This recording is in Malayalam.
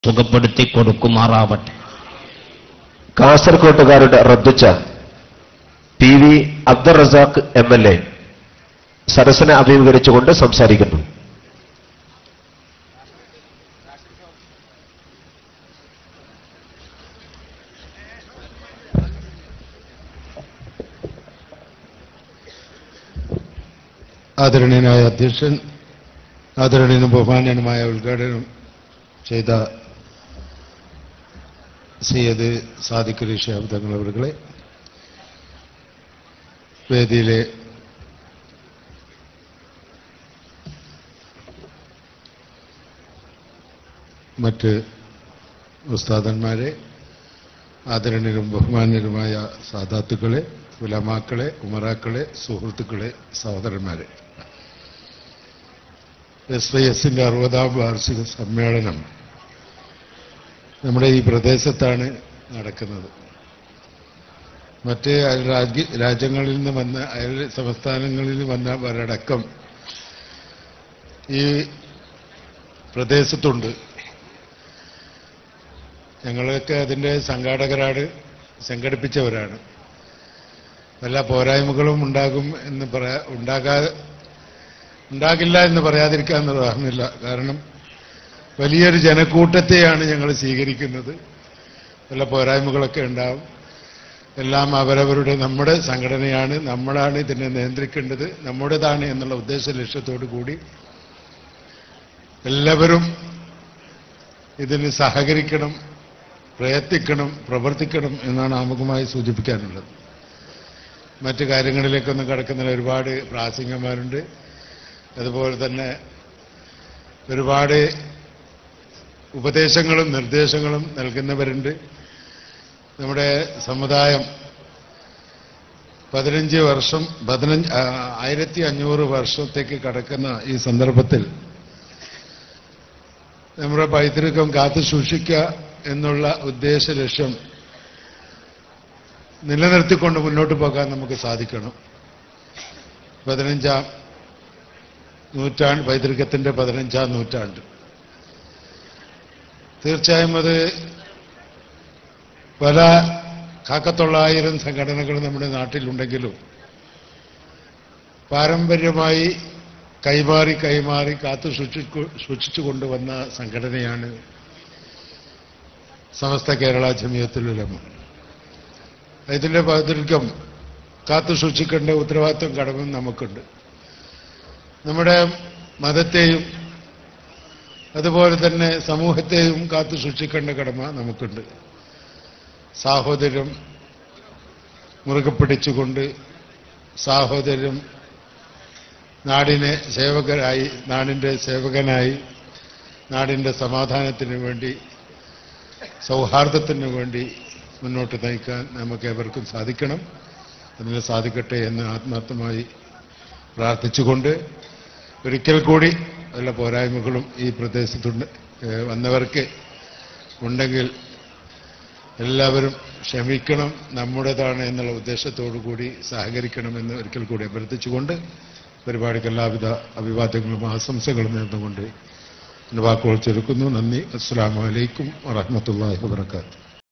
സുഖപ്പെടുത്തി കൊടുക്കുമാറാവട്ടെ. കാസർകോട്ടുകാരുടെ റദ്ദുച്ച PV അബ്ദുൾ റസാഖ് MLA സരസനെ അഭിമുഖീകരിച്ചുകൊണ്ട് സംസാരിക്കുന്നു. ആദരണീയനായ അധ്യക്ഷൻ, ആദരണീയനും ബഹുമാന്യനുമായ ഉദ്ഘാടനം ചെയ്ത സയ്യിദ് സാദിഖ് അലി ശിഹാബ് തങ്ങൾ അവരുകളെ, വേദിയിലെ മറ്റ് ഉസ്താദന്മാരെ, ആദരണീയരും ബഹുമാന്യരുമായ സാദാത്തുക്കളെ, ഉലമാക്കളെ, ഉമറാക്കളെ, സുഹൃത്തുക്കളെ, സഹോദരന്മാരെ, SYSന്റെ 60ാം വാർഷിക സമ്മേളനം നമ്മുടെ ഈ പ്രദേശത്താണ് നടക്കുന്നത്. മറ്റ് രാജ്യങ്ങളിൽ നിന്ന് വന്ന, അയൽ സംസ്ഥാനങ്ങളിൽ നിന്ന് വന്നവരടക്കം ഈ പ്രദേശത്തുണ്ട്. ഞങ്ങളൊക്കെ അതിൻ്റെ സംഘാടകരാണ്, സംഘടിപ്പിച്ചവരാണ്. വല്ല പോരായ്മകളും ഉണ്ടാകും എന്ന് ഉണ്ടാകില്ല എന്ന് പറയാതിരിക്കാൻ നിർവാഹമില്ല. കാരണം വലിയൊരു ജനക്കൂട്ടത്തെയാണ് ഞങ്ങൾ സ്വീകരിക്കുന്നത്. വല്ല പോരായ്മകളൊക്കെ ഉണ്ടാവും. എല്ലാം അവരവരുടെ, നമ്മുടെ സംഘടനയാണ്, നമ്മളാണ് ഇതിനെ നിയന്ത്രിക്കേണ്ടത്, നമ്മുടേതാണ് എന്നുള്ള ഉദ്ദേശ ലക്ഷ്യത്തോടു കൂടി എല്ലാവരും ഇതിന് സഹകരിക്കണം, പ്രയത്നിക്കണം, പ്രവർത്തിക്കണം എന്നാണ് ആമുഖമായി സൂചിപ്പിക്കാനുള്ളത്. മറ്റു കാര്യങ്ങളിലേക്കൊന്നും കടക്കുന്നതിന് ഒരുപാട് പ്രാസംഗികന്മാരുണ്ട്. അതുപോലെ തന്നെ ഒരുപാട് ഉപദേശങ്ങളും നിർദ്ദേശങ്ങളും നൽകുന്നവരുണ്ട്. നമ്മുടെ സമുദായം 1500 വർഷത്തേക്ക് കടക്കുന്ന ഈ സന്ദർഭത്തിൽ നമ്മുടെ പൈതൃകം കാത്തു സൂക്ഷിക്കുക എന്നുള്ള ഉദ്ദേശ ലക്ഷ്യം നിലനിർത്തിക്കൊണ്ട് മുന്നോട്ട് പോകാൻ നമുക്ക് സാധിക്കണം. 15ാം നൂറ്റാണ്ട്, പൈതൃകത്തിന്റെ 15ാം നൂറ്റാണ്ട്. തീർച്ചയായും അത് പല 1,900 സംഘടനകൾ നമ്മുടെ നാട്ടിലുണ്ടെങ്കിലും പാരമ്പര്യമായി കൈമാറി കാത്തു സൂക്ഷിച്ചു കൊണ്ടുവന്ന സംഘടനയാണ് സമസ്ത കേരള ജമിയത്തുൽ ഉലമ. ഇതിന്റെ പൈതൃകം കാത്തു സൂക്ഷിക്കേണ്ട ഉത്തരവാദിത്വം, കടമയും നമുക്കുണ്ട്. നമ്മുടെ മതത്തെയും അതുപോലെ തന്നെ സമൂഹത്തെയും കാത്തു സൂക്ഷിക്കേണ്ട കടമ നമുക്കുണ്ട്. സാഹോദര്യം മുറുകെ പിടിച്ചുകൊണ്ട്, സാഹോദര്യം നാടിന്റെ സേവകനായി, നാടിന്റെ സമാധാനത്തിന് വേണ്ടി, സൗഹാർദ്ദത്തിന് വേണ്ടി മുന്നോട്ട് നയിക്കാൻ നമുക്ക് ഏവർക്കും സാധിക്കണം. അതിന് സാധിക്കട്ടെ എന്ന് ആത്മാർത്ഥമായി പ്രാർത്ഥിച്ചുകൊണ്ട്, ഒരിക്കൽ കൂടി വല്ല പോരായ്മകളും ഈ പ്രദേശത്തുണ്ട് വന്നവർക്ക് ഉണ്ടെങ്കിൽ എല്ലാവരും ക്ഷമിക്കണം, നമ്മുടേതാണ് എന്നുള്ള ഉദ്ദേശത്തോടു കൂടി സഹകരിക്കണമെന്ന് ഒരിക്കൽ കൂടി അഭ്യർത്ഥിച്ചുകൊണ്ട് പരിപാടിക്ക് എല്ലാവിധ അഭിവാദ്യങ്ങളും ആശംസകളും നേർന്നുകൊണ്ട് എൻ്റെ വാക്കുകൾ ചുരുക്കുന്നു. നന്ദി. അസ്സലാമു അലൈക്കും വറഹ്മത്തുള്ളാഹി വബറകാതുഹു.